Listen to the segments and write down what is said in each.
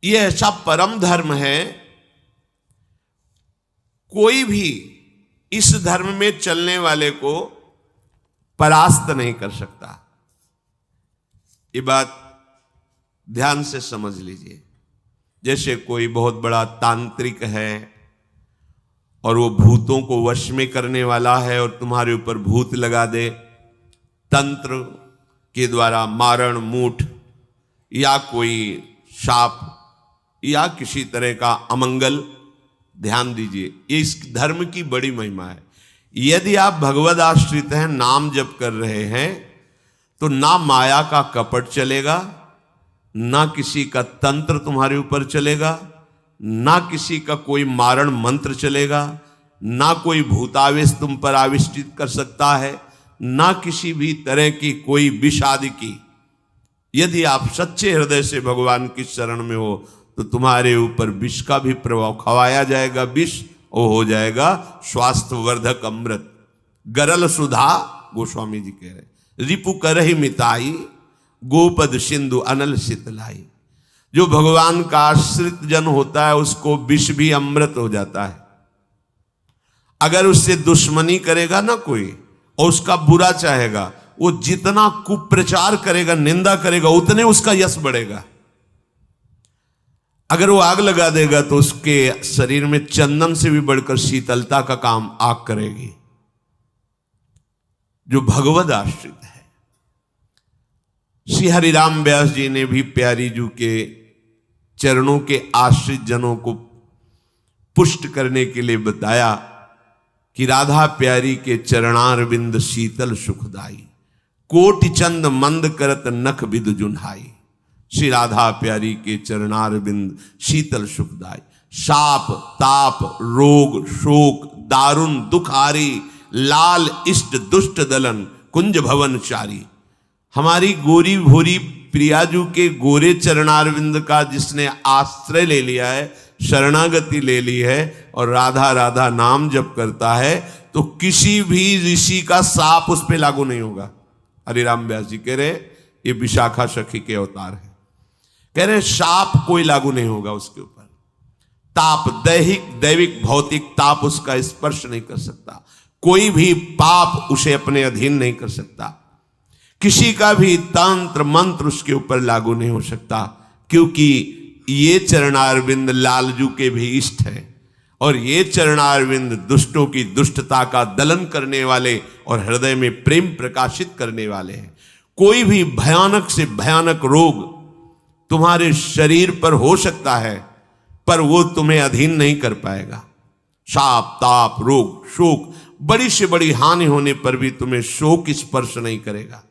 ये ऐसा परम धर्म है, कोई भी इस धर्म में चलने वाले को परास्त नहीं कर सकता। ये बात ध्यान से समझ लीजिए। जैसे कोई बहुत बड़ा तांत्रिक है और वो भूतों को वश में करने वाला है और तुम्हारे ऊपर भूत लगा दे, तंत्र के द्वारा मारण मूठ या कोई शाप या किसी तरह का अमंगल, ध्यान दीजिए, ये इस धर्म की बड़ी महिमा है। यदि आप भगवद आश्रित हैं, नाम जप कर रहे हैं, तो ना माया का कपट चलेगा, ना किसी का तंत्र तुम्हारे ऊपर चलेगा, ना किसी का कोई मारण मंत्र चलेगा, ना कोई भूतावेश तुम पर आविष्टित कर सकता है, ना किसी भी तरह की कोई विष आदि की। यदि आप सच्चे हृदय से भगवान की शरण में हो तो तुम्हारे ऊपर विष का भी प्रभाव खवाया जाएगा, विष वो हो जाएगा स्वास्थ्यवर्धक अमृत। गरल सुधा, गोस्वामी जी कह रहे, रिपु करहि मिताई, गोपद सिंधु अनल शीतलाई। जो भगवान का आश्रित जन होता है उसको विष भी अमृत हो जाता है। अगर उससे दुश्मनी करेगा ना कोई और उसका बुरा चाहेगा, वो जितना कुप्रचार करेगा, निंदा करेगा, उतने उसका यश बढ़ेगा। अगर वो आग लगा देगा तो उसके शरीर में चंदन से भी बढ़कर शीतलता का काम आग करेगी। जो भगवद आश्रित है, श्री हरिराम व्यास जी ने भी प्यारी जू के चरणों के आश्रित जनों को पुष्ट करने के लिए बताया कि राधा प्यारी के चरणारविंद शीतल सुखदाई, कोटि चंद मंद करत नख विद जुन्हाई। श्री राधा प्यारी के चरणारविंद शीतल सुखदाई। शाप ताप रोग शोक दारुण दुखारी, लाल इष्ट दुष्ट दलन कुंज भवन चारी। हमारी गोरी भोरी प्रियाजू के गोरे चरणारविंद का जिसने आश्रय ले लिया है, शरणागति ले ली है और राधा राधा नाम जप करता है, तो किसी भी ऋषि का साप उस पर लागू नहीं होगा। हरिराम व्यास जी कह रहे ये विशाखा सखी के अवतार है, कह रहे शाप कोई लागू नहीं होगा उसके ऊपर। ताप दैहिक दैविक भौतिक ताप उसका स्पर्श नहीं कर सकता। कोई भी पाप उसे अपने अधीन नहीं कर सकता। किसी का भी तंत्र मंत्र उसके ऊपर लागू नहीं हो सकता, क्योंकि ये चरणारविंद लालजू के भी इष्ट है और ये चरणारविंद दुष्टों की दुष्टता का दलन करने वाले और हृदय में प्रेम प्रकाशित करने वाले हैं। कोई भी भयानक से भयानक रोग तुम्हारे शरीर पर हो सकता है, पर वो तुम्हें अधीन नहीं कर पाएगा। शाप ताप रोग शोक, बड़ी से बड़ी हानि होने पर भी तुम्हें शोक स्पर्श नहीं करेगा।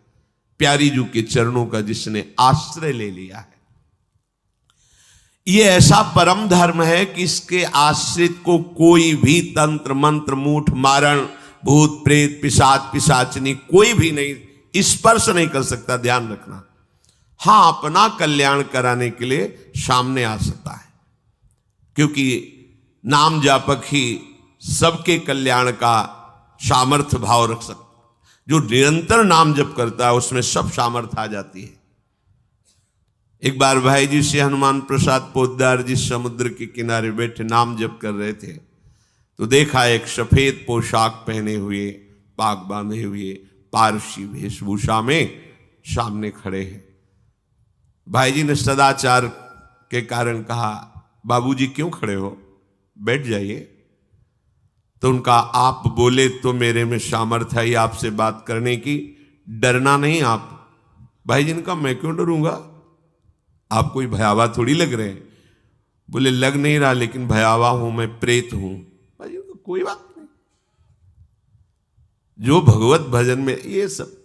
प्यारी जू के चरणों का जिसने आश्रय ले लिया है, ये ऐसा परम धर्म है कि इसके आश्रित को कोई भी तंत्र मंत्र मूठ मारण भूत प्रेत पिशाच पिशाचनी कोई भी नहीं स्पर्श नहीं कर सकता। ध्यान रखना। हाँ, अपना कल्याण कराने के लिए सामने आ सकता है, क्योंकि नाम जापक ही सबके कल्याण का सामर्थ्य भाव रख सकता। जो निरंतर नाम जप करता है उसमें सब सामर्थ्य आ जाती है। एक बार भाई जी से हनुमान प्रसाद पोद्दार जी समुद्र के किनारे बैठे नाम जप कर रहे थे, तो देखा एक सफेद पोशाक पहने हुए पाग बांधे हुए पारसी वेशभूषा में सामने खड़े हैं। भाई जी ने सदाचार के कारण कहा, बाबूजी क्यों खड़े हो, बैठ जाइए। तो उनका आप बोले तो मेरे में सामर्थ्य है आपसे बात करने की, डरना नहीं आप। भाई जी ने कहा मैं क्यों डरूंगा, आप कोई भयावह थोड़ी लग रहे हैं। बोले लग नहीं रहा, लेकिन भयावह हूं, मैं प्रेत हूं। भाई जी को कोई बात नहीं। जो भगवत भजन में ये सब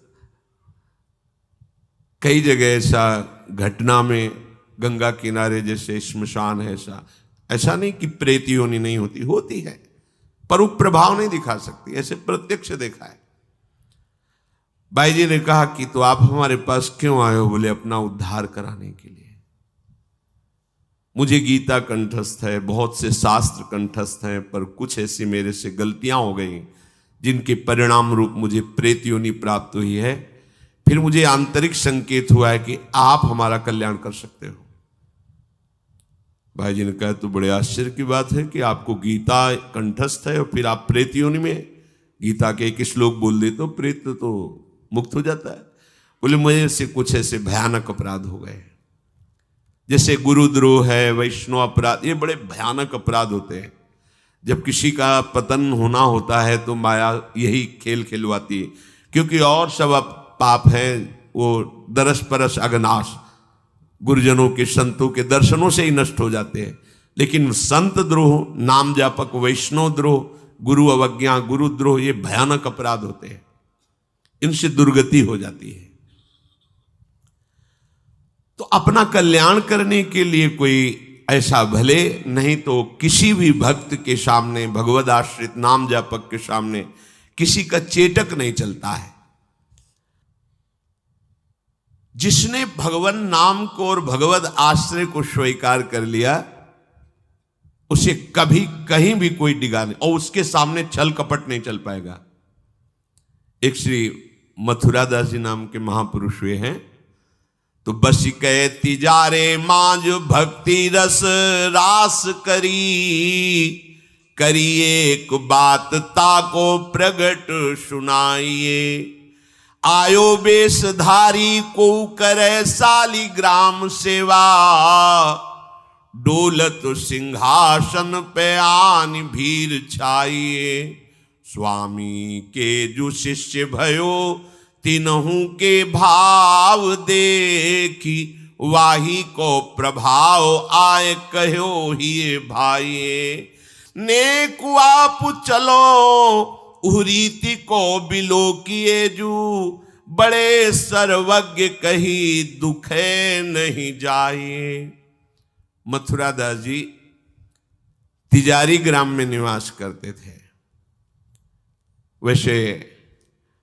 कई जगह ऐसा घटना में, गंगा किनारे जैसे श्मशान है, ऐसा नहीं कि प्रेत योनि नहीं होती, होती है, पर वो प्रभाव नहीं दिखा सकती। ऐसे प्रत्यक्ष देखा है। भाई जी ने कहा कि तो आप हमारे पास क्यों आए हो? बोले अपना उद्धार कराने के लिए। मुझे गीता कंठस्थ है, बहुत से शास्त्र कंठस्थ हैं, पर कुछ ऐसी मेरे से गलतियां हो गई जिनके परिणाम रूप मुझे प्रेत योनि प्राप्त हुई है। फिर मुझे आंतरिक संकेत हुआ है कि आप हमारा कल्याण कर सकते हो। भाई जी ने कहा तो बड़े आश्चर्य की बात है कि आपको गीता कंठस्थ है और फिर आप प्रेत योनि में, गीता के एक श्लोक बोल दे तो प्रेत तो मुक्त हो जाता है। बोले मुझे से कुछ ऐसे भयानक अपराध हो गए, जैसे गुरुद्रोह है, वैष्णव अपराध, ये बड़े भयानक अपराध होते हैं। जब किसी का पतन होना होता है तो माया यही खेल खिलवाती है, क्योंकि और सब पाप है वो दरस परस अगनाश, गुरुजनों के संतों के दर्शनों से ही नष्ट हो जाते हैं। लेकिन संत द्रोह, नाम जापक, वैष्णव द्रोह, गुरु अवज्ञा, गुरुद्रोह, ये भयानक अपराध होते हैं, इनसे दुर्गति हो जाती है। तो अपना कल्याण करने के लिए कोई ऐसा भले नहीं तो किसी भी भक्त के सामने, भगवद आश्रित नाम जापक के सामने किसी का चेटक नहीं चलता है। जिसने भगवान नाम को और भगवद आश्रय को स्वीकार कर लिया, उसे कभी कहीं भी कोई डिगा नहीं, और उसके सामने छल कपट नहीं चल पाएगा। एक श्री मथुरादास जी नाम के महापुरुष हुए हैं, तो बस कहे तिजारे मांझ भक्ति रस रास करिए एक बात ताको प्रगट सुनाइए। आयो बेशधारी को करे सालिग्राम सेवा, डोलत सिंहासन पे आन भीर छाइए। स्वामी के जो शिष्य भयो तीनों के भाव देखी, वाही को प्रभाव आए कहो ही भाई। नेक आप चलो उरीति को बिलो किए जू, बड़े सर्वज्ञ कही दुखे नहीं जाए। मथुरादास जी तिजारी ग्राम में निवास करते थे। वैसे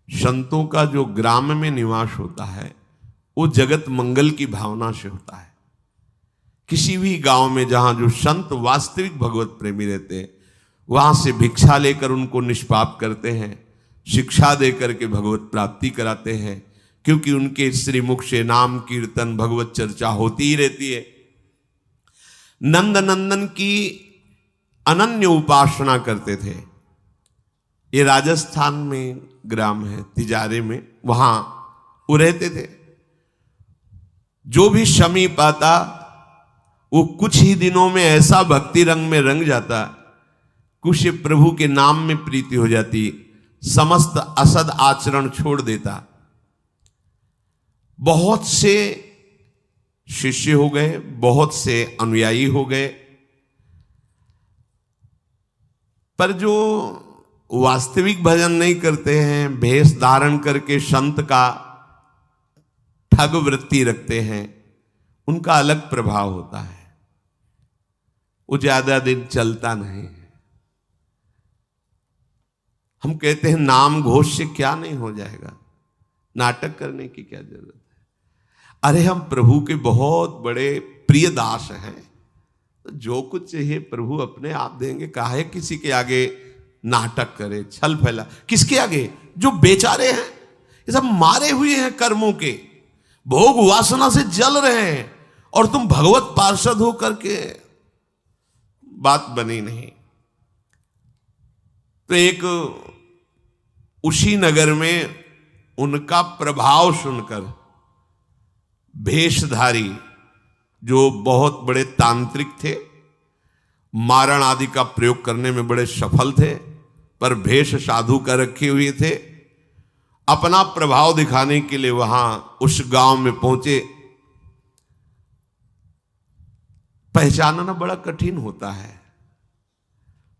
संतों का जो ग्राम में निवास होता है वो जगत मंगल की भावना से होता है। किसी भी गांव में जहां जो संत वास्तविक भगवत प्रेमी रहते हैं, वहां से भिक्षा लेकर उनको निष्पाप करते हैं, शिक्षा देकर के भगवत प्राप्ति कराते हैं, क्योंकि उनके श्रीमुख से नाम कीर्तन भगवत चर्चा होती ही रहती है। नंद नंदन की अनन्य उपासना करते थे। ये राजस्थान में ग्राम है तिजारे में, वहां वो रहते थे। जो भी समीप आता वो कुछ ही दिनों में ऐसा भक्ति रंग में रंग जाता, कुछ प्रभु के नाम में प्रीति हो जाती, समस्त असद आचरण छोड़ देता। बहुत से शिष्य हो गए, बहुत से अनुयायी हो गए, पर जो वास्तविक भजन नहीं करते हैं, भेष धारण करके संत का ठग वृत्ति रखते हैं, उनका अलग प्रभाव होता है। वो ज्यादा दिन चलता नहीं है। हम कहते हैं नाम घोष से क्या नहीं हो जाएगा, नाटक करने की क्या जरूरत है। अरे हम प्रभु के बहुत बड़े प्रिय दास हैं, तो जो कुछ चाहिए प्रभु अपने आप देंगे। काहे किसी के आगे नाटक करे, छल फैला। किसके आगे? जो बेचारे हैं, ये सब मारे हुए हैं कर्मों के, भोग वासना से जल रहे हैं, और तुम भगवत पार्षद हो करके बात बनी नहीं। तो एक उसी नगर में उनका प्रभाव सुनकर भेषधारी जो बहुत बड़े तांत्रिक थे, मारण आदि का प्रयोग करने में बड़े सफल थे, पर भेष साधु का रखे हुए थे, अपना प्रभाव दिखाने के लिए वहां उस गांव में पहुंचे। पहचानना बड़ा कठिन होता है।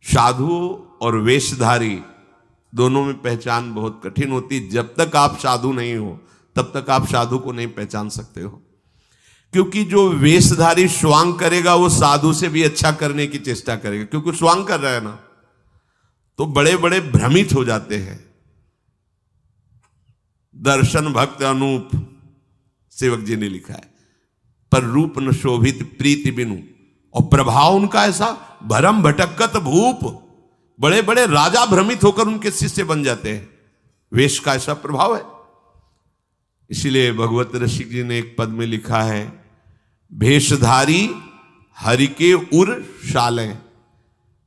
साधु और वेशधारी दोनों में पहचान बहुत कठिन होती। जब तक आप साधु नहीं हो तब तक आप साधु को नहीं पहचान सकते हो, क्योंकि जो वेशधारी स्वांग करेगा वो साधु से भी अच्छा करने की चेष्टा करेगा, क्योंकि स्वांग कर रहा है ना, तो बड़े बड़े भ्रमित हो जाते हैं। दर्शन भक्त अनूप, सेवक जी ने लिखा है, पर रूप न शोभित प्रीति बिनु, और प्रभाव उनका ऐसा भरम भटकत भूप, बड़े बड़े राजा भ्रमित होकर उनके शिष्य बन जाते हैं। वेश का ऐसा प्रभाव है। इसीलिए भगवत रसिक जी ने एक पद में लिखा है, भेषधारी हरि के उर शाले,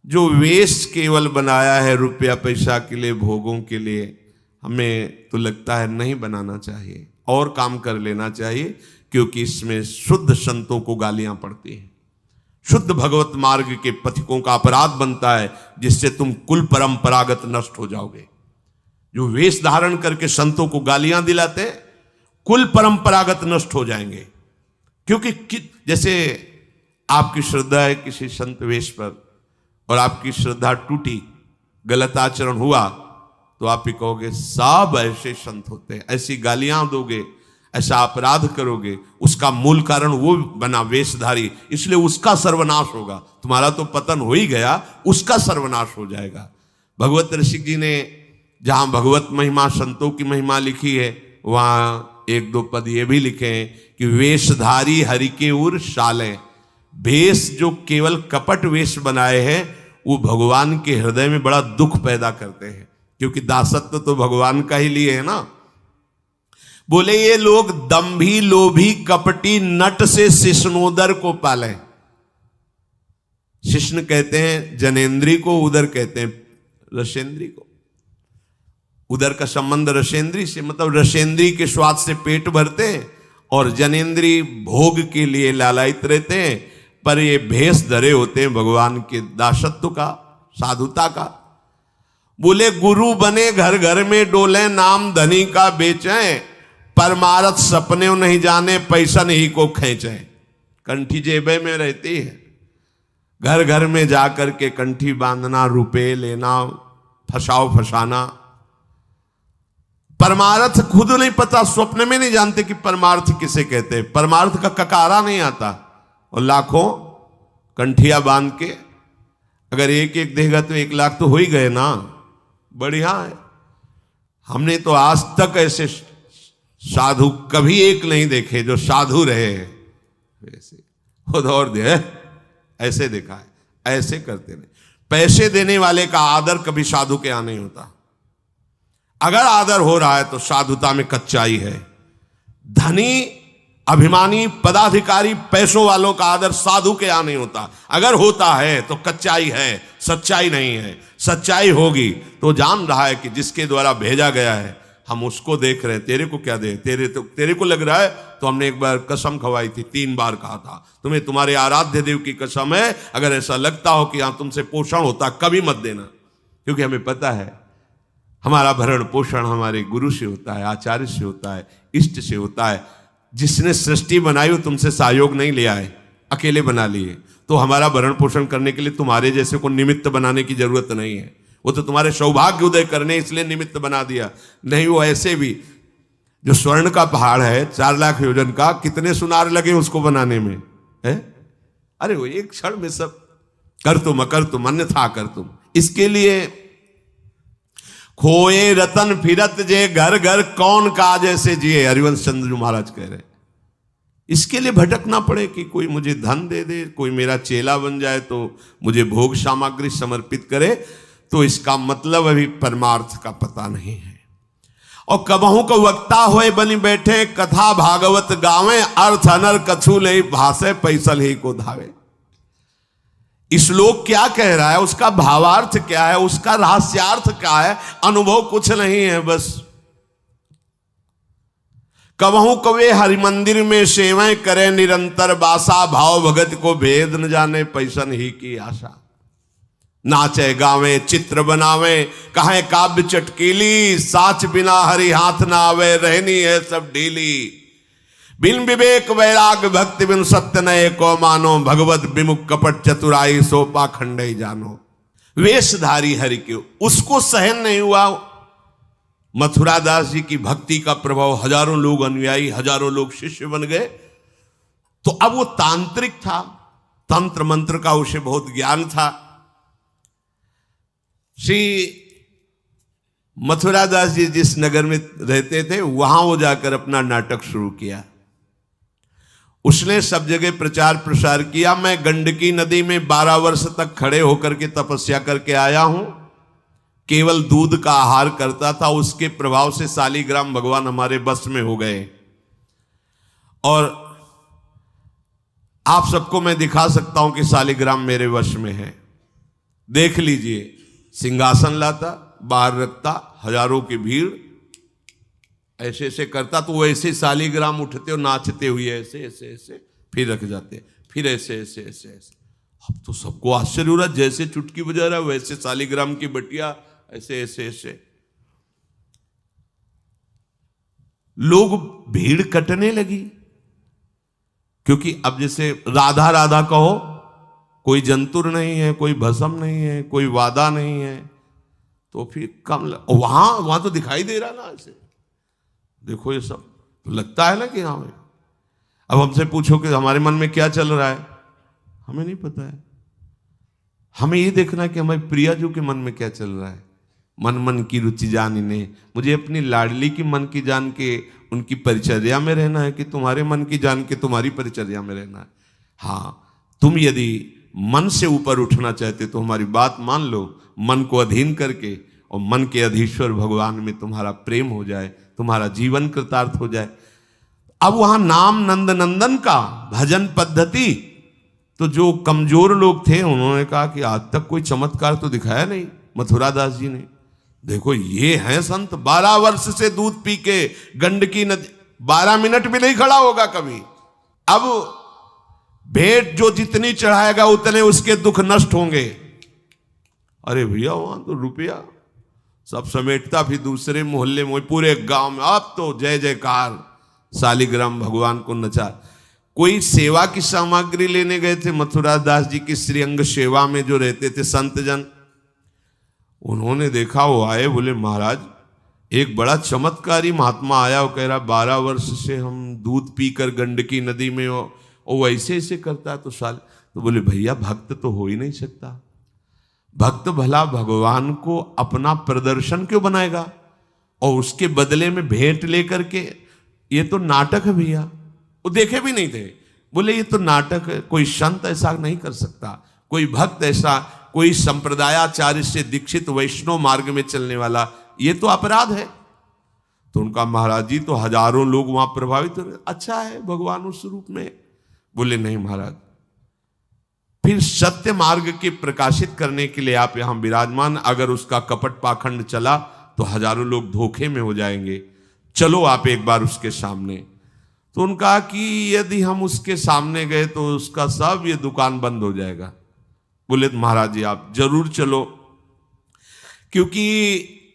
जो वेश केवल बनाया है रुपया पैसा के लिए, भोगों के लिए, हमें तो लगता है नहीं बनाना चाहिए, और काम कर लेना चाहिए, क्योंकि इसमें शुद्ध संतों को गालियां पड़ती हैं, शुद्ध भगवत मार्ग के पथिकों का अपराध बनता है, जिससे तुम कुल परंपरागत नष्ट हो जाओगे। जो वेश धारण करके संतों को गालियां दिलाते हैं, कुल परंपरागत नष्ट हो जाएंगे। क्योंकि जैसे आपकी श्रद्धा है किसी संत वेश पर और आपकी श्रद्धा टूटी, गलत आचरण हुआ, तो आप ही कहोगे सब ऐसे संत होते हैं, ऐसी गालियां दोगे, ऐसा अपराध करोगे, उसका मूल कारण वो बना वेशधारी, इसलिए उसका सर्वनाश होगा। तुम्हारा तो पतन हो ही गया, उसका सर्वनाश हो जाएगा। भगवत ऋषि जी ने जहां भगवत महिमा, संतों की महिमा लिखी है, वहां एक दो पद ये भी लिखे हैं कि वेशधारी हरि के उर शाले, वेश जो केवल कपट वेश बनाए हैं वो भगवान के हृदय में बड़ा दुख पैदा करते हैं, क्योंकि दासत्व तो भगवान का ही लिए है ना। बोले ये लोग दंभी लोभी कपटी नट से शिष्णोदर को पाले। शिष्ण कहते हैं जनेन्द्री को, उदर कहते हैं रसेंद्री को। उदर का संबंध रसेंद्री से, मतलब रसेंद्री के स्वाद से पेट भरते हैं, और जनेन्द्री भोग के लिए लालायित रहते हैं, पर ये भेष धरे होते हैं भगवान के दासत्व का, साधुता का। बोले गुरु बने घर घर में डोले, नाम धनी का बेचें, परमारथ सपने नहीं जाने, पैसा नहीं को खींचे। कंठी जेबे में रहती है, घर घर में जाकर के कंठी बांधना, रुपए लेना, फसाना। परमार्थ खुद नहीं पता, स्वप्न में नहीं जानते कि परमार्थ किसे कहते हैं, परमार्थ का ककारा नहीं आता, और लाखों कंठिया बांध के अगर एक एक देगा तो 1 लाख तो हो ही गए ना, बढ़िया है। हमने तो आज तक ऐसे साधु कभी एक नहीं देखे जो साधु रहे वैसे और दे ऐसे देखा है, ऐसे करते नहीं। पैसे देने वाले का आदर कभी साधु के यहां नहीं होता। अगर आदर हो रहा है तो साधुता में कच्चाई है। धनी अभिमानी पदाधिकारी पैसों वालों का आदर साधु के यहां नहीं होता। अगर होता है तो कच्चाई है, सच्चाई नहीं है। सच्चाई होगी तो जान रहा है कि जिसके द्वारा भेजा गया है हम उसको देख रहे हैं। तेरे को क्या दे, तेरे को लग रहा है तो हमने एक बार कसम खवाई थी, 3 बार कहा था तुम्हें तुम्हारे आराध्य देव की कसम है, अगर ऐसा लगता हो कि यहां तुमसे पोषण होता कभी मत देना, क्योंकि हमें पता है हमारा भरण पोषण हमारे गुरु से होता है, आचार्य से होता है, इष्ट से होता है। जिसने सृष्टि बनाई वो तुमसे सहयोग नहीं लिया है, अकेले बना लिए। तो हमारा भरण पोषण करने के लिए तुम्हारे जैसे को निमित्त बनाने की जरूरत नहीं है। वो तो तुम्हारे सौभाग्य उदय करने इसलिए निमित्त बना दिया। नहीं, वो ऐसे भी जो स्वर्ण का पहाड़ है 4 लाख योजन का, कितने सुनार लगे उसको बनाने में है? अरे वो एक क्षण में सब कर तुम अकर तुम अन्यथा कर तुम। इसके लिए खोए रतन फिरत जे घर घर कौन काज ऐसे जिए, हरिवंश चंद्र जी महाराज कह रहे। इसके लिए भटकना पड़े कि कोई मुझे धन दे दे, कोई मेरा चेला बन जाए तो मुझे भोग सामग्री समर्पित करे, तो इसका मतलब अभी परमार्थ का पता नहीं है। और कबहू को वक्ता होए बनी बैठे, कथा भागवत गावे, अर्थ अनर कछु ले भाषे पैसल ही को धावे। श्लोक क्या कह रहा है, उसका भावार्थ क्या है, उसका रहस्यार्थ क्या है, अनुभव कुछ नहीं है। बस कबहू कवे हरि मंदिर में सेवाएं करे निरंतर बासा, भाव भगत को भेद न जाने पैसन ही की आशा। नाचे गावे चित्र बनावे कहे काव्य चटकीली, साच बिना हरि हाथ ना आवे, रहनी है सब ढीली। बिन विवेक वैराग भक्ति बिन सत्य नये को मानो, भगवत विमुख कपट चतुराई सो पाखंड ही जानो। वेशधारी हरि के उसको सहन नहीं हुआ। मथुरा दास जी की भक्ति का प्रभाव, हजारों लोग अनुयायी, हजारों लोग शिष्य बन गए। तो अब वो तांत्रिक था, तंत्र मंत्र का उसे बहुत ज्ञान था। श्री मथुरा दास जी जिस नगर में रहते थे वहां वो जाकर अपना नाटक शुरू किया। उसने सब जगह प्रचार प्रसार किया। मैं गंडकी नदी में 12 वर्ष तक खड़े होकर के तपस्या करके आया हूं, केवल दूध का आहार करता था। उसके प्रभाव से शालिग्राम भगवान हमारे बस में हो गए। और आप सबको मैं दिखा सकता हूं कि शालिग्राम मेरे वश में है। देख लीजिए, सिंहासन लाता, बाहर रखता, हजारों की भीड़, ऐसे ऐसे करता तो वो ऐसे शालिग्राम उठते और नाचते हुए ऐसे ऐसे ऐसे फिर रख जाते, फिर ऐसे ऐसे ऐसे ऐसे। अब तो सबको आश्चर्य हो रहा, जैसे चुटकी बजा रहा वैसे शालिग्राम की बटिया ऐसे ऐसे ऐसे। लोग, भीड़ कटने लगी, क्योंकि अब जैसे राधा राधा कहो, कोई जंतुर नहीं है, कोई भस्म नहीं है, कोई वादा नहीं है, तो फिर कम वहां तो दिखाई दे रहा ना ऐसे। देखो ये सब तो लगता है ना कि हाँ। अब हमसे पूछो कि हमारे मन में क्या चल रहा है, हमें नहीं पता है। हमें ये देखना है कि हमारे प्रियाजू के मन में क्या चल रहा है। मन मन की रुचि जानिने, मुझे अपनी लाडली की मन की जान के उनकी परिचर्या में रहना है कि तुम्हारे मन की जान के तुम्हारी परिचर्या में रहना है। हाँ, तुम यदि मन से ऊपर उठना चाहते तो हमारी बात मान लो, मन को अधीन करके, और मन के अधीश्वर भगवान में तुम्हारा प्रेम हो जाए, तुम्हारा जीवन कृतार्थ हो जाए। अब वहां नाम नंद नंदन का भजन पद्धति, तो जो कमजोर लोग थे उन्होंने कहा कि आज तक कोई चमत्कार तो दिखाया नहीं मथुरा दास जी ने। देखो ये हैं संत, 12 वर्ष से दूध पी के गंडकी नदी, 12 मिनट भी नहीं खड़ा होगा कभी। अब भेंट जो जितनी चढ़ाएगा उतने उसके दुख नष्ट होंगे। अरे भैया वहां तो रुपया सब समेटता, फिर दूसरे मोहल्ले में, पूरे गांव में अब तो जय जयकार, शालिग्राम भगवान को नचा। कोई सेवा की सामग्री लेने गए थे मथुरा दास जी की श्रीअंग सेवा में जो रहते थे संत जन, उन्होंने देखा, वो आए, बोले महाराज एक बड़ा चमत्कारी महात्मा आया, वो कह रहा 12 वर्ष से हम दूध पीकर गंडकी नदी में, वो ऐसे ऐसे करता है तो बोले भैया भक्त तो हो ही नहीं सकता। भक्त भला भगवान को अपना प्रदर्शन क्यों बनाएगा, और उसके बदले में भेंट लेकर के, ये तो नाटक है भैया। वो देखे भी नहीं थे, बोले ये तो नाटक है, कोई संत ऐसा नहीं कर सकता, कोई भक्त ऐसा, कोई संप्रदायाचार्य से दीक्षित वैष्णव मार्ग में चलने वाला, ये तो अपराध है। तो उनका महाराज जी तो हजारों लोग वहां प्रभावित हो रहे, अच्छा है भगवान उस रूप में। बोले नहीं महाराज, फिर सत्य मार्ग के प्रकाशित करने के लिए आप यहां विराजमान, अगर उसका कपट पाखंड चला तो हजारों लोग धोखे में हो जाएंगे, चलो आप एक बार उसके सामने। तो उनका कि यदि हम उसके सामने गए तो उसका सब ये दुकान बंद हो जाएगा। बोले महाराज जी आप जरूर चलो, क्योंकि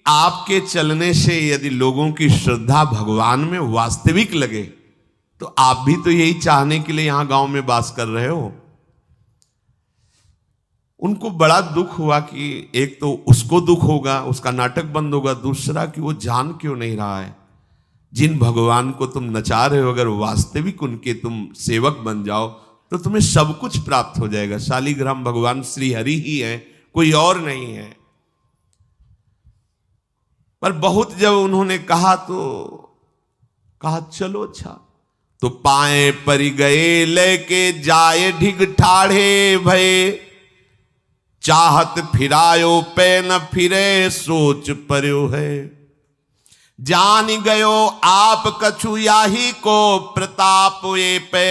आपके चलने से यदि लोगों की श्रद्धा भगवान में वास्तविक लगे तो आप भी तो यही चाहने के लिए यहां गांव में वास कर रहे हो। उनको बड़ा दुख हुआ कि एक तो उसको दुख होगा, उसका नाटक बंद होगा, दूसरा कि वो जान क्यों नहीं रहा है जिन भगवान को तुम नचा रहे हो, अगर वास्तविक उनके तुम सेवक बन जाओ तो तुम्हें सब कुछ प्राप्त हो जाएगा। शालिग्राम भगवान श्री हरि ही है, कोई और नहीं है। पर बहुत जब उन्होंने कहा तो कहा चलो अच्छा, तो पाए परि गए लेके जाए ढिग ठाढ़े भये, चाहत फिरायो पे न फिरे सोच पर्यो है, जान गयो आप कछु याही को प्रताप ये पे,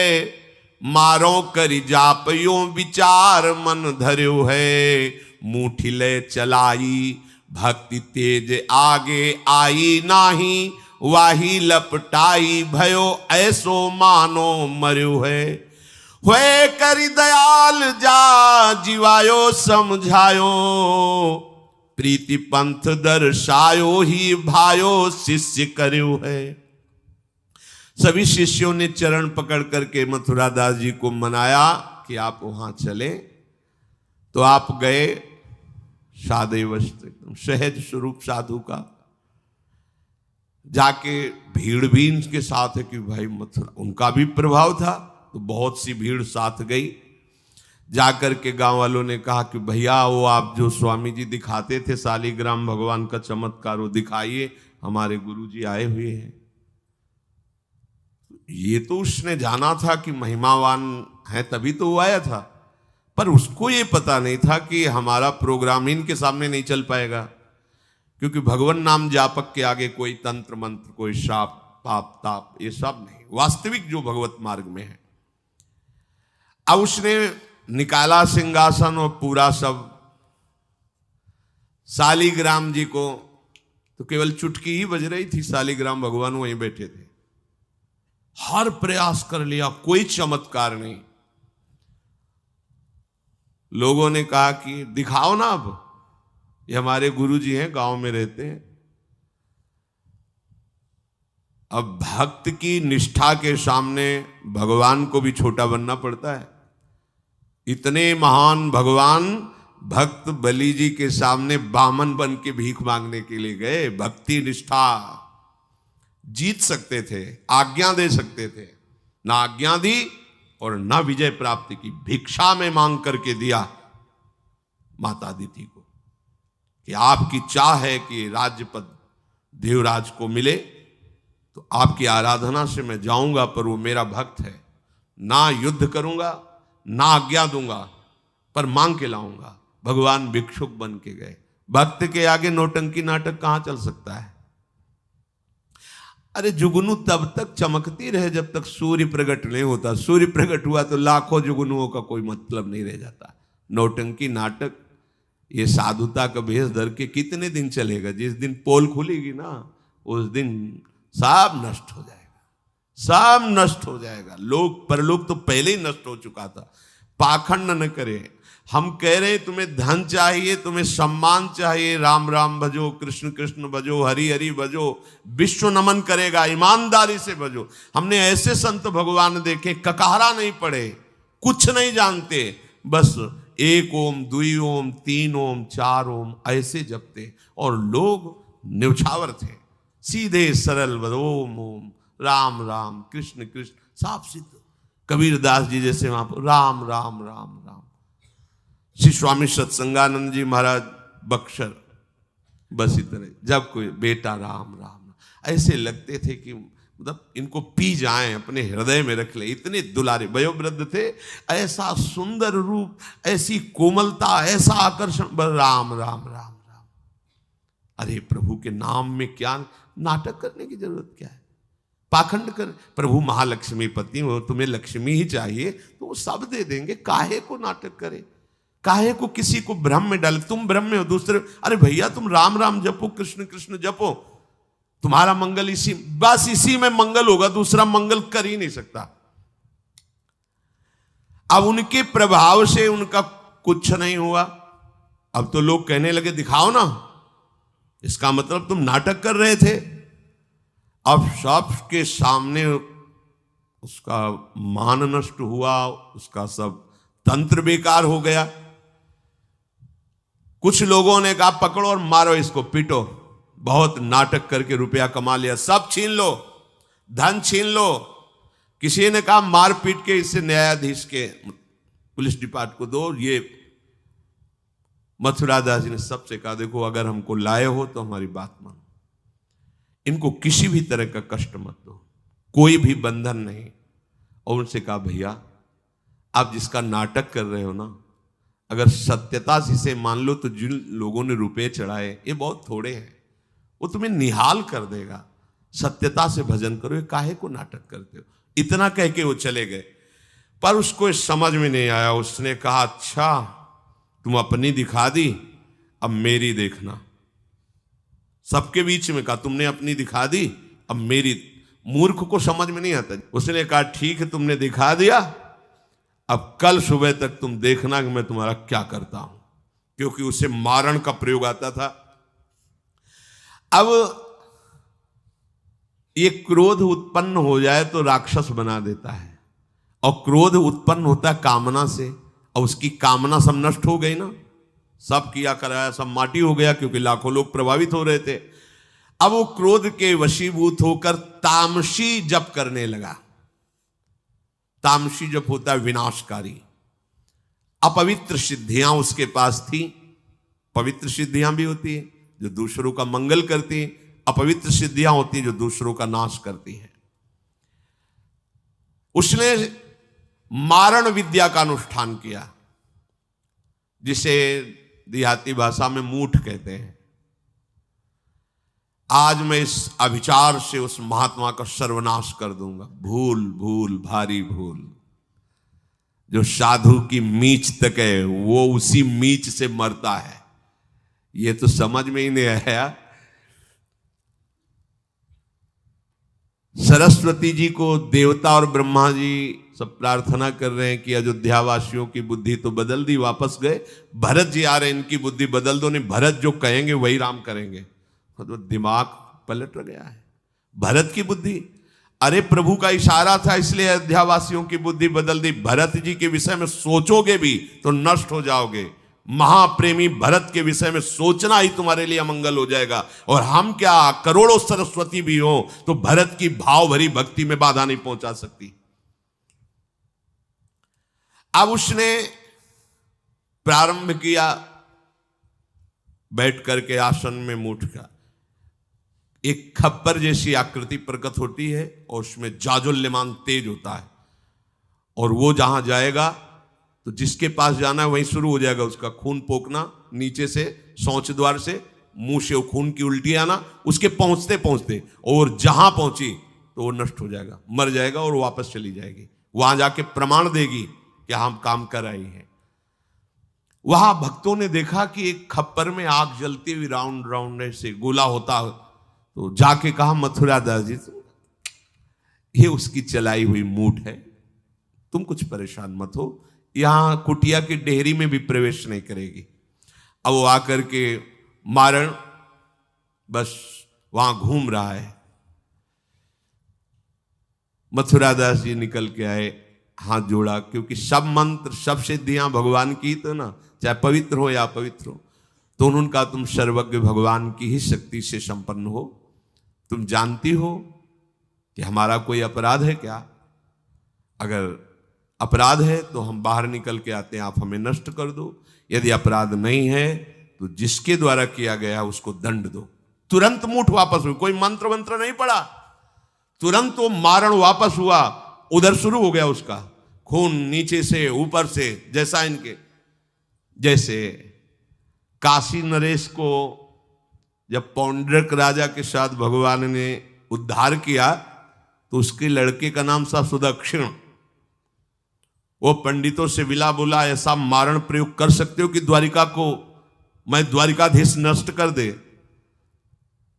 मारो करि जाप यो विचार मन धर्यो है, मुठी ले चलाई भक्ति तेज आगे आई नाही, वाही लपटाई भयो ऐसो मानो मर्यो है, हुए करि दयाल जा जीवायो समझायो, प्रीति पंथ दर्शायो ही भायो शिष्य कर्यो है। सभी शिष्यों ने चरण पकड़ करके मथुरा दास जी को मनाया कि आप वहां चले। तो आप गए, सादे वस्त्र एकदम सहज स्वरूप साधु का, जाके भीड़ भी इनके साथ है कि भाई मथुरा, उनका भी प्रभाव था तो बहुत सी भीड़ साथ गई। जाकर के गांव वालों ने कहा कि भैया वो आप जो स्वामी जी दिखाते थे शालिग्राम भगवान का चमत्कार वो दिखाइए, हमारे गुरुजी आए हुए हैं। ये तो उसने जाना था कि महिमावान है तभी तो वो आया था, पर उसको ये पता नहीं था कि हमारा प्रोग्राम इनके सामने नहीं चल पाएगा, क्योंकि भगवान नाम जापक के आगे कोई तंत्र मंत्र, कोई शाप पाप ताप ये सब नहीं, वास्तविक जो भगवत मार्ग में है। अब उसने निकाला सिंहासन और पूरा सब शालिग्राम जी को, तो केवल चुटकी ही बज रही थी, शालिग्राम भगवान वहीं बैठे थे। हर प्रयास कर लिया, कोई चमत्कार नहीं। लोगों ने कहा कि दिखाओ ना, अब ये हमारे गुरुजी हैं, गांव में रहते हैं। अब भक्त की निष्ठा के सामने भगवान को भी छोटा बनना पड़ता है। इतने महान भगवान भक्त बलि जी के सामने बामन बन के भीख मांगने के लिए गए। भक्ति निष्ठा जीत सकते थे, आज्ञा दे सकते थे, ना आज्ञा दी और ना विजय प्राप्ति की। भिक्षा में मांग करके दिया माता अदिति को कि आपकी चाह है कि राज्य पद देवराज को मिले, तो आपकी आराधना से मैं जाऊंगा, पर वो मेरा भक्त है, ना युद्ध करूंगा ना आज्ञा दूंगा, पर मांग के लाऊंगा। भगवान भिक्षुक बन के गए। भक्त के आगे नौटंकी नाटक कहां चल सकता है? अरे जुगनू तब तक चमकती रहे जब तक सूर्य प्रकट नहीं होता। सूर्य प्रकट हुआ तो लाखों जुगनुओं का कोई मतलब नहीं रह जाता। नौटंकी नाटक, ये साधुता का भेष धर के कितने दिन चलेगा? जिस दिन पोल खुलेगी ना, उस दिन सब नष्ट हो जाएगा, सब नष्ट हो जाएगा। लोग परलोक तो पहले ही नष्ट हो चुका था। पाखंड न करे। हम कह रहे तुम्हें धन चाहिए, तुम्हें सम्मान चाहिए, राम राम भजो, कृष्ण कृष्ण भजो, हरि हरि भजो, विश्व नमन करेगा, ईमानदारी से भजो। हमने ऐसे संत भगवान देखे, ककहरा नहीं पड़े, कुछ नहीं जानते, बस एक ओम, दुई ओम, तीन ओम, चार ओम ऐसे जपते, और लोग न्यौछावर थे, सीधे सरल ओम ओम, राम राम, कृष्ण कृष्ण, साफ सिद्ध। कबीरदास जी जैसे वहां पर राम राम राम राम। श्री स्वामी सत्संगानंद जी महाराज बक्सर, बस इतने। जब कोई बेटा राम राम, ऐसे लगते थे कि मतलब इनको पी जाएं, अपने हृदय में रख ले। इतने दुलारे वयोवृद्ध थे, ऐसा सुंदर रूप, ऐसी कोमलता, ऐसा आकर्षण, राम राम राम राम। अरे प्रभु के नाम में क्या नाटक करने की जरूरत क्या है? पाखंड कर। प्रभु महालक्ष्मी पति हो, तुम्हें लक्ष्मी ही चाहिए तो वो सब दे देंगे। काहे को नाटक करे? काहे को किसी को भ्रम में डाले? तुम भ्रम में हो, दूसरे, अरे भैया तुम राम राम जपो, कृष्ण कृष्ण जपो, तुम्हारा मंगल इसी, बस इसी में मंगल होगा, दूसरा मंगल कर ही नहीं सकता। अब उनके प्रभाव से उनका कुछ नहीं हुआ। अब तो लोग कहने लगे दिखाओ ना, इसका मतलब तुम नाटक कर रहे थे। अब सबके सामने उसका मान नष्ट हुआ, उसका सब तंत्र बेकार हो गया। कुछ लोगों ने कहा पकड़ो और मारो इसको, पीटो, बहुत नाटक करके रुपया कमा लिया, सब छीन लो, धन छीन लो। किसी ने कहा मार पीट के इससे न्यायाधीश के, पुलिस डिपार्टमेंट को दो। ये मथुरा दास जी ने सबसे कहा देखो अगर हमको लाए हो तो हमारी बात मानो, इनको किसी भी तरह का कष्ट मत दो, कोई भी बंधन नहीं। और उनसे कहा भैया आप जिसका नाटक कर रहे हो ना, अगर सत्यता से इसे मान लो तो जिन लोगों ने रुपए चढ़ाए ये बहुत थोड़े हैं, वो तुम्हें निहाल कर देगा। सत्यता से भजन करो, ये काहे को नाटक करते हो? इतना कह के वो चले गए। पर उसको समझ में नहीं आया। उसने कहा अच्छा तुम अपनी दिखा दी, अब मेरी देखना। सबके बीच में कहा तुमने अपनी दिखा दी, अब मेरी। मूर्ख को समझ में नहीं आता। उसने कहा ठीक है तुमने दिखा दिया, अब कल सुबह तक तुम देखना कि मैं तुम्हारा क्या करता हूं। क्योंकि उसे मारण का प्रयोग आता था। अब ये क्रोध उत्पन्न हो जाए तो राक्षस बना देता है, और क्रोध उत्पन्न होता है कामना से, और उसकी कामना सब नष्ट हो गई ना, सब किया कराया सब माटी हो गया, क्योंकि लाखों लोग प्रभावित हो रहे थे। अब वो क्रोध के वशीभूत होकर तामसी जप करने लगा। तामसी जप होता है विनाशकारी। अपवित्र सिद्धियां उसके पास थी। पवित्र सिद्धियां भी होती है जो दूसरों का मंगल करती हैं, अपवित्र सिद्धियां होती हैं जो दूसरों का नाश करती हैं। उसने मारण विद्या का अनुष्ठान किया, जिसे देहाती भाषा में मूठ कहते हैं। आज मैं इस अभिचार से उस महात्मा का सर्वनाश कर दूंगा। भूल भूल भारी भूल। जो साधु की मीच तक है वो उसी मीच से मरता है। ये तो समझ में ही नहीं आया। सरस्वती जी को देवता और ब्रह्मा जी सब प्रार्थना कर रहे हैं कि अयोध्या वासियों की बुद्धि तो बदल दी, वापस गए। भरत जी आ रहे हैं, इनकी बुद्धि बदल दो, नहीं भरत जो कहेंगे वही राम करेंगे। तो दिमाग पलट गया है भरत की बुद्धि। अरे प्रभु का इशारा था इसलिए अयोध्या वासियों की बुद्धि बदल दी। भरत जी के विषय में सोचोगे भी तो नष्ट हो जाओगे। महाप्रेमी भरत के विषय में सोचना ही तुम्हारे लिए अमंगल हो जाएगा। और हम क्या, करोड़ों सरस्वती भी हो तो भरत की भाव भरी भक्ति में बाधा नहीं पहुंचा सकती। अब उसने प्रारंभ किया बैठ करके आसन में मूठ का, एक खप्पर जैसी आकृति प्रकट होती है और उसमें जाजुल्यमान तेज होता है। और वो जहां जाएगा तो जिसके पास जाना है वहीं शुरू हो जाएगा उसका खून पोकना, नीचे से शौच द्वार से मुंह से वो खून की उल्टी आना, उसके पहुंचते पहुंचते और जहां पहुंची तो वो नष्ट हो जाएगा, मर जाएगा और वापस चली जाएगी। वहां जाके प्रमाण देगी कि हम काम कर रही हैं। वहां भक्तों ने देखा कि एक खप्पर में आग जलती हुई राउंड राउंड से गोला होता, तो जाके कहा मथुरा दास जी ये उसकी चलाई हुई मूठ है, तुम कुछ परेशान मत हो, यहां कुटिया की डेहरी में भी प्रवेश नहीं करेगी। अब वो आकर के मारण बस वहां घूम रहा है। मथुरा दास जी निकल के आए, हाथ जोड़ा, क्योंकि सब मंत्र सब सिद्धियां भगवान की, तो ना चाहे पवित्र हो या अपवित्र हो, तो उन्होंने कहा तुम सर्वज्ञ भगवान की ही शक्ति से संपन्न हो, तुम जानती हो कि हमारा कोई अपराध है क्या? अगर अपराध है तो हम बाहर निकल के आते हैं, आप हमें नष्ट कर दो। यदि अपराध नहीं है तो जिसके द्वारा किया गया उसको दंड दो। तुरंत मूठ वापस हुई, कोई मंत्र मंत्र नहीं पड़ा, तुरंत वो मारण वापस हुआ। उधर शुरू हो गया उसका खून, नीचे से ऊपर से, जैसा इनके जैसे काशी नरेश को जब पौंड्रक राजा के साथ भगवान ने उद्धार किया तो उसके लड़के का नाम था सुदक्षिण। वो पंडितों से विला बोला ऐसा मारण प्रयोग कर सकते हो कि द्वारिका को मैं द्वारिकाधीश नष्ट कर दे।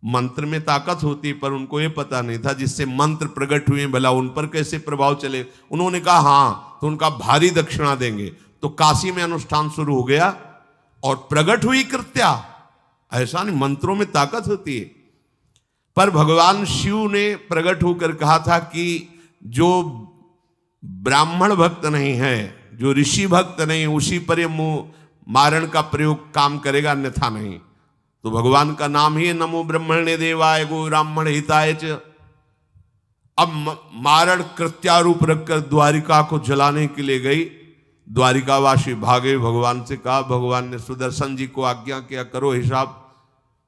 मंत्र में ताकत होती पर उनको ये पता नहीं था जिससे मंत्र प्रकट हुए भला उन पर कैसे प्रभाव चले। उन्होंने कहा हाँ, तो उनका भारी दक्षिणा देंगे। तो काशी में अनुष्ठान शुरू हो गया और प्रकट हुई कृत्या। ऐसा नहीं, मंत्रों में ताकत होती है। पर भगवान शिव ने प्रकट होकर कहा था कि जो ब्राह्मण भक्त नहीं है, जो ऋषि भक्त नहीं, उसी पर ये मारण का प्रयोग काम करेगा, अन्यथा नहीं। तो भगवान का नाम ही नमो ब्रह्मण्य देवाय गो ब्राह्मण हिताय च। अब मारण कृत्यारूप रखकर द्वारिका को जलाने के लिए गई। द्वारिकावासी भागे, भगवान से कहा, भगवान ने सुदर्शन जी को आज्ञा किया करो हिसाब।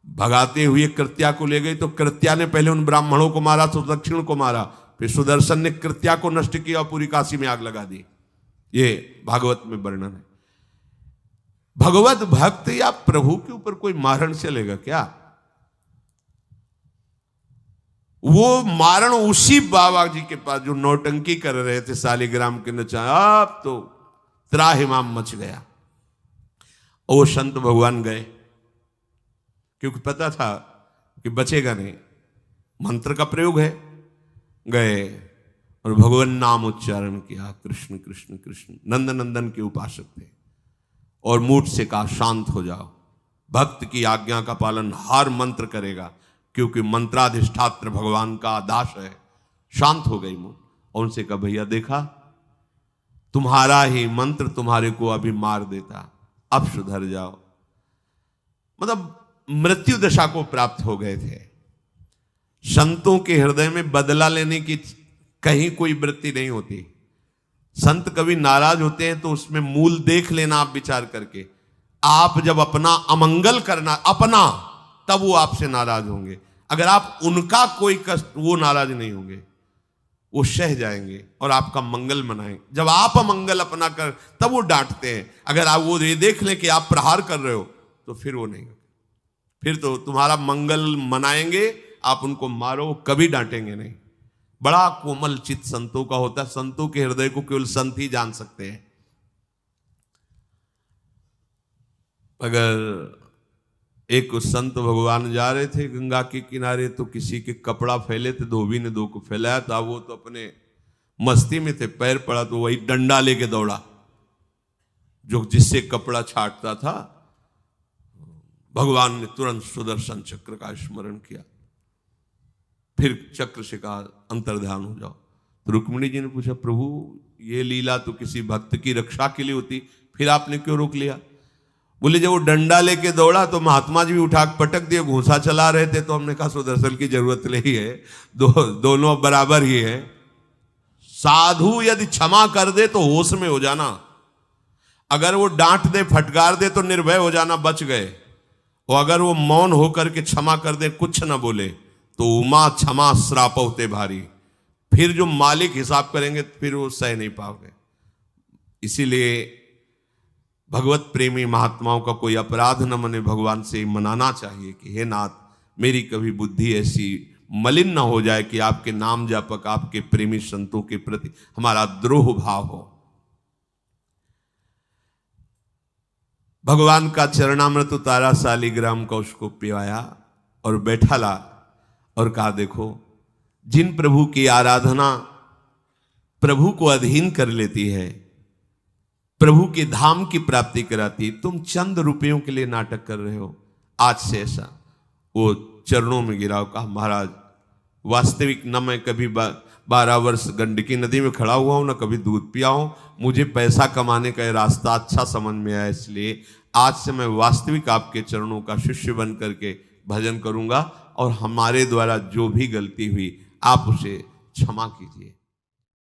भगाते हुए कृत्या को ले गई तो कृत्या ने पहले उन ब्राह्मणों को मारा, तो दक्षिण को मारा, फिर सुदर्शन ने कृत्या को नष्ट किया और पूरी काशी में आग लगा दी। ये भागवत में वर्णन है। भगवत भक्त या प्रभु के ऊपर कोई मारण चलेगा क्या? वो मारण उसी बाबा जी के पास जो नौटंकी कर रहे थे शालिग्राम के नचा, अब तो त्राहिमाम मच गया। और वो संत भगवान गए, क्योंकि पता था कि बचेगा नहीं, मंत्र का प्रयोग है। गए और भगवान नाम उच्चारण किया, कृष्ण कृष्ण कृष्ण। नंद नंदन के उपासक थे और मूठ से कहा शांत हो जाओ। भक्त की आज्ञा का पालन हर मंत्र करेगा, क्योंकि मंत्राधिष्ठात्र भगवान का आदेश है। शांत हो गई मूठ और उनसे कहा भैया देखा, तुम्हारा ही मंत्र तुम्हारे को अभी मार देता, अब सुधर जाओ। मतलब मृत्यु दशा को प्राप्त हो गए थे। संतों के हृदय में बदला लेने की कहीं कोई वृत्ति नहीं होती। संत कभी नाराज होते हैं तो उसमें मूल देख लेना आप विचार करके। आप जब अपना अमंगल करना अपना, तब वो आपसे नाराज होंगे। अगर आप उनका कोई कष्ट, वो नाराज नहीं होंगे, वो सह जाएंगे और आपका मंगल मनाएंगे। जब आप अमंगल अपना कर, तब वो डांटते हैं। अगर आप वो ये देख लें कि आप प्रहार कर रहे हो तो फिर वो नहीं, फिर तो तुम्हारा मंगल मनाएंगे, आप उनको मारो, कभी डांटेंगे नहीं। बड़ा कोमल चित्त संतों का होता है। संतों के हृदय को केवल संत ही जान सकते हैं। अगर एक संत भगवान जा रहे थे गंगा के किनारे, तो किसी के कपड़ा फैले थे, धोबी ने दो को फैलाया था, वो तो अपने मस्ती में थे, पैर पड़ा तो वही डंडा लेके दौड़ा जो जिससे कपड़ा छाटता था। भगवान ने तुरंत सुदर्शन चक्र का स्मरण किया, फिर चक्र से कहा अंतर्ध्यान हो जाओ। तो रुक्मिणी जी ने पूछा, प्रभु ये लीला तो किसी भक्त की रक्षा के लिए होती, फिर आपने क्यों रोक लिया? बोले जब वो डंडा लेके दौड़ा तो महात्मा जी भी उठा पटक दिए, घूंसा चला रहे थे, तो हमने कहा सुदर्शन की जरूरत नहीं है, दोनों बराबर ही है। साधु यदि क्षमा कर दे तो होश में हो जाना, अगर वो डांट दे फटकार दे तो निर्भय हो जाना, बच गए। और अगर वो मौन होकर के क्षमा कर दे, कुछ ना बोले, तो उमा क्षमा श्राप होते भारी, फिर जो मालिक हिसाब करेंगे फिर वो सह नहीं पाओगे। इसीलिए भगवत प्रेमी महात्माओं का कोई अपराध न मने, भगवान से मनाना चाहिए कि हे नाथ, मेरी कभी बुद्धि ऐसी मलिन न हो जाए कि आपके नाम जापक, आपके प्रेमी संतों के प्रति हमारा द्रोह भाव हो। भगवान का चरणामृत उतारा, शालिग्राम का उसको पिवाया और बैठा ला और कहा, देखो जिन प्रभु की आराधना प्रभु को अधीन कर लेती है, प्रभु के धाम की प्राप्ति कराती, तुम चंद रुपयों के लिए नाटक कर रहे हो। आज से ऐसा वो चरणों में गिराओ, कहा महाराज वास्तविक न मैं कभी 12 वर्ष गंडकी नदी में खड़ा हुआ हूं, न कभी दूध पिया हूं, मुझे पैसा कमाने का रास्ता अच्छा समझ में आया, इसलिए आज से मैं वास्तविक आपके चरणों का शिष्य बन करके भजन करूंगा, और हमारे द्वारा जो भी गलती हुई आप उसे क्षमा कीजिए।